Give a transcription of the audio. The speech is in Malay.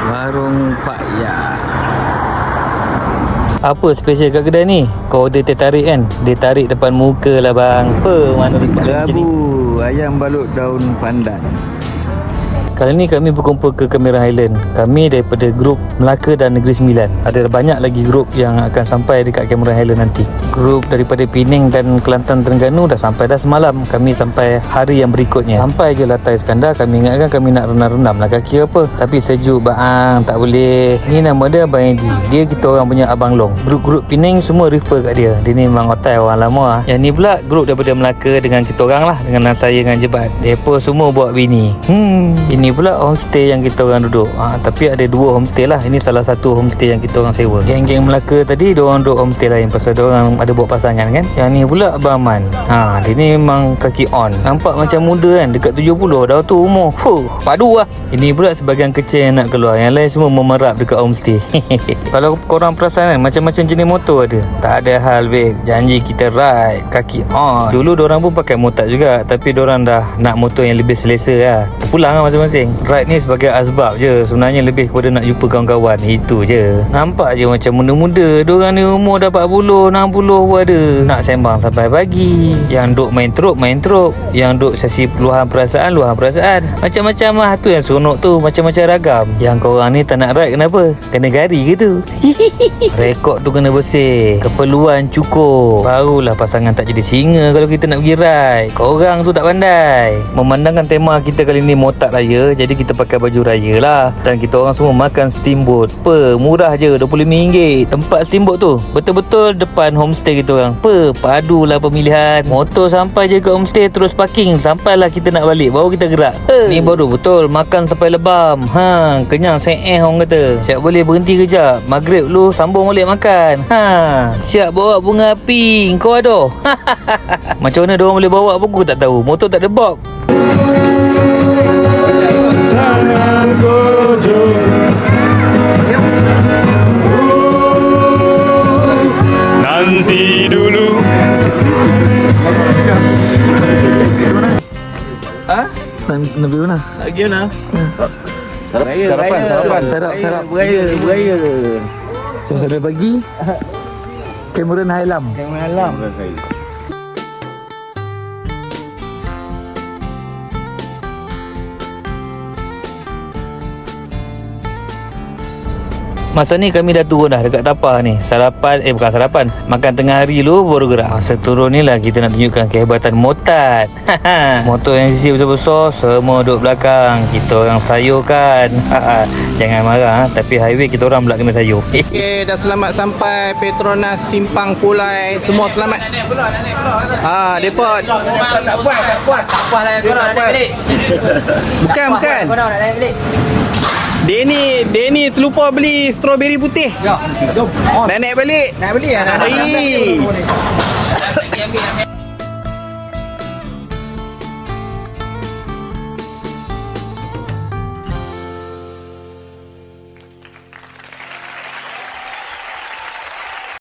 Warung Pak Ya. Apa special kat kedai ni? Kau order teh tarik kan? Dia tarik depan muka lah bang. Apa? Mana Nasi macam ni? kerabu, ayam balut daun pandan. Kali ni kami berkumpul ke Kemiran Highland. Kami daripada grup Melaka dan Negeri Sembilan. Ada banyak lagi grup yang akan sampai dekat Kemiran Highland nanti. Grup daripada Pening dan Kelantan Terengganu dah sampai dah semalam. Kami sampai hari yang berikutnya. Sampai je Latai Iskandar, kami ingatkan kami nak renam-renam lah kaki apa. Tapi sejuk bang, tak boleh. Ni nama dia Abang Eddie. Dia kita orang punya Abang Long. Grup-grup Pening semua refer kat dia. Dia ni memang otai orang lama. Yang ni pula grup daripada Melaka dengan kita orang lah. Dengan saya dengan Jebat. Mereka semua buat bini. Ini pula homestay yang kita orang duduk. Tapi ada dua homestay lah. Ini salah satu homestay yang kita orang sewa. Geng-geng Melaka tadi diorang duduk homestay lain pasal diorang ada buat pasangan kan. Yang ni pula Abang Aman. Dia ni memang kaki on. Nampak macam muda kan. Dekat 70 dah tu umur. Padu lah. Ini pula sebahagian kecil yang nak keluar. Yang lain semua memerap dekat homestay. Kalau korang perasan kan, macam-macam jenis motor ada. Tak ada hal babe. Janji kita ride kaki on. Dulu diorang pun pakai motor juga. Tapi diorang dah nak motor yang lebih selesa lah. Pulang lah masing-masing. Ride ni sebagai asbab je. Sebenarnya lebih kepada nak jumpa kawan-kawan. Itu je. Nampak je macam muda-muda. Diorang ni umur dah 40, 60 pun ada. Nak sembang sampai pagi. Yang duk main trop. Yang duk sesi luahan perasaan. Macam-macam lah. Tu yang seronok tu. Macam-macam ragam. Yang korang ni tak nak ride kenapa? Kena gari ke tu? Rekod tu kena bersih. Keperluan cukup. Barulah pasangan tak jadi singa kalau kita nak pergi ride. Korang tu tak pandai. Memandangkan tema kita kali ni motak raya, jadi kita pakai baju raya lah. Dan kita orang semua makan steamboat. Murah je, RM25. Tempat steamboat tu betul-betul depan homestay kita orang. Padulah pemilihan. Motor sampai je ke homestay, terus parking. Sampailah kita nak balik, baru kita gerak. Ni baru betul makan sampai lebam. Kenyang seeh orang kata. Siap boleh berhenti kejap. Maghrib dulu sambung balik makan. Siap bawa bunga api. Kau ada? Macam mana diorang boleh bawa pun aku tak tahu. Motor tak ada box. Sangat gojo. Nanti dulu. Nabi mana? Lagi mana? Sarap. Beraya. Jom sampai pagi. Cameron Highlam. Masa ni kami dah turun dah dekat tapah ni. Bukan sarapan. Makan tengah hari dulu baru gerak. Masa turun ni lah kita nak tunjukkan kehebatan motat. Motor yang sisi besar-besar semua duduk belakang. Kita orang sayurkan. Jangan marah tapi highway kita orang pula kena sayur. Okay, dah selamat sampai Petronas Simpang Pulai. Semua selamat. Depot. Tak puas lah korang nak naik balik. Bukan. Korang nak naik balik. Denny terlupa beli strawberry putih. Ya, jom. Dah naik balik. Naik balik.